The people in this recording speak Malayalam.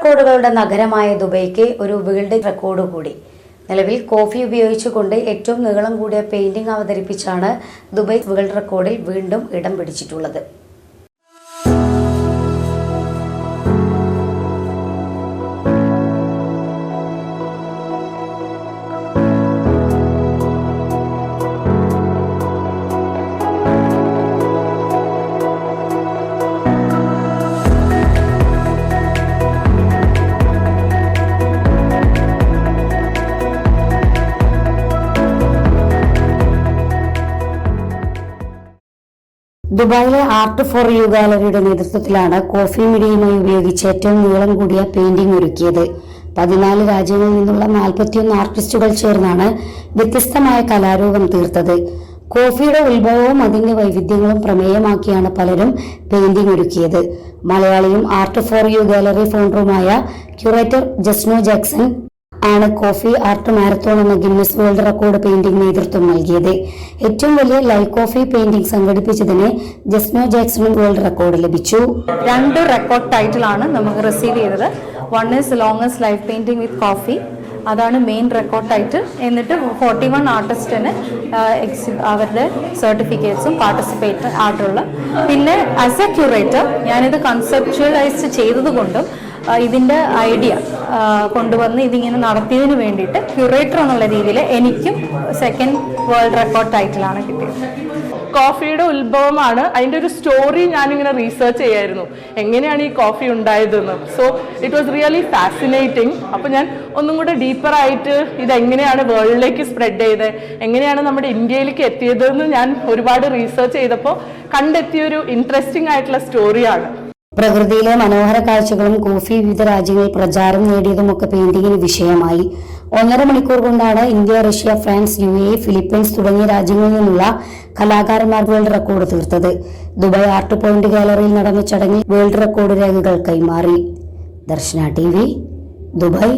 റെക്കോർഡുകളുടെ നഗരമായ ദുബൈക്ക് ഒരു വേൾഡ് റെക്കോർഡ് കൂടി. നിലവിൽ കോഫി ഉപയോഗിച്ചുകൊണ്ട് ഏറ്റവും നീളം കൂടിയ പെയിന്റിംഗ് അവതരിപ്പിച്ചാണ് ദുബൈ വേൾഡ് റെക്കോർഡിൽ വീണ്ടും ഇടം പിടിച്ചിട്ടുള്ളത്. ദുബായിലെ ആർട്ട് ഫോർ യു ഗാലറിയുടെ നേതൃത്വത്തിലാണ് കോഫി മീഡിയയുമായി ഉപയോഗിച്ച് ഏറ്റവും നീളം കൂടിയ പെയിന്റിംഗ് ഒരുക്കിയത്. 14 രാജ്യങ്ങളിൽ നിന്നുള്ള 41 ആർട്ടിസ്റ്റുകൾ ചേർന്നാണ് വ്യത്യസ്തമായ കലാരൂപം തീർത്തത്. കോഫിയുടെ ഉത്ഭവവും അതിന്റെ വൈവിധ്യങ്ങളും പ്രമേയമാക്കിയാണ് പലരും പെയിന്റിംഗ് ഒരുക്കിയത്. മലയാളിയും ആർട്ട് ഫോർ യു ഗാലറി ഫൗണ്ടറുമായ ക്യൂറേറ്റർ ജസ്നോ ജാക്സൺ ആണ് കോഫി ആർട്ട് മാരത്തോൺ എന്ന ഗിന്നസ് വേൾഡ് റെക്കോർഡ് പെയിന്റിംഗ് നേതൃത്വം നൽകിയത്. ഏറ്റവും വലിയ ലൈവ് കോഫി പെയിന്റിംഗ് സംഘടിപ്പിച്ചതിന് ജസ്നോ ജാക്സണും വേൾഡ് റെക്കോർഡ് ലഭിച്ചു. 2 റെക്കോർഡ് ടൈറ്റിലാണ് നമുക്ക് റിസീവ് ചെയ്തത്. One is longest live painting with coffee, അതാണ് മെയിൻ റെക്കോർഡ് ടൈറ്റിൽ. എന്നിട്ട് 41 ആർട്ടിസ്റ്റിന് അവരുടെ സർട്ടിഫിക്കറ്റ്സും പാർട്ടിസിപ്പേറ്റ് ആയിട്ടുള്ള. പിന്നെ ആസ് എ ക്യൂറേറ്റർ ഞാനിത് കൺസെപ്ച്വലൈസ് ചെയ്തതുകൊണ്ടും ഇതിൻ്റെ ഐഡിയ കൊണ്ടുവന്ന് ഇതിങ്ങനെ നടത്തിയതിന് വേണ്ടിയിട്ട് ക്യൂറേറ്റർ എന്നുള്ള രീതിയിൽ എനിക്കും സെക്കൻഡ് വേൾഡ് റെക്കോർഡ് ടൈറ്റിലാണ് കിട്ടിയത്. കോഫിയുടെ ഉത്ഭവമാണ്, അതിൻ്റെ ഒരു സ്റ്റോറി ഞാനിങ്ങനെ റീസെർച്ച് ചെയ്യായിരുന്നു, എങ്ങനെയാണ് ഈ കോഫി ഉണ്ടായതെന്ന്. So it was really fascinating. അപ്പോൾ ഞാൻ ഒന്നും കൂടെ ഡീപ്പറായിട്ട് ഇതെങ്ങനെയാണ് വേൾഡിലേക്ക് സ്പ്രെഡ് ചെയ്തത്, എങ്ങനെയാണ് നമ്മുടെ ഇന്ത്യയിലേക്ക് എത്തിയതെന്ന് ഞാൻ ഒരുപാട് റീസെർച്ച് ചെയ്തപ്പോൾ കണ്ടെത്തിയൊരു ഇൻട്രസ്റ്റിംഗ് ആയിട്ടുള്ള സ്റ്റോറിയാണ്. പ്രകൃതിയിലെ മനോഹര കാഴ്ചകളും കോഫി വിവിധ രാജ്യങ്ങളിൽ പ്രചാരം നേടിയതുമൊക്കെ പെയിന്റിങ്ങിന് വിഷയമായി. 1.5 മണിക്കൂർ കൊണ്ടാണ് India, Russia, France, UAE, Philippines തുടങ്ങിയ രാജ്യങ്ങളിൽ നിന്നുള്ള കലാകാരന്മാർ വേൾഡ് റെക്കോർഡ് തീർത്തത്. ദുബായ് ആർട്ട് പോയിന്റ് ഗാലറിയിൽ നടന്ന ചടങ്ങിൽ വേൾഡ് റെക്കോർഡ് രേഖകൾ കൈമാറി. ദർശന TV, ദുബായ്.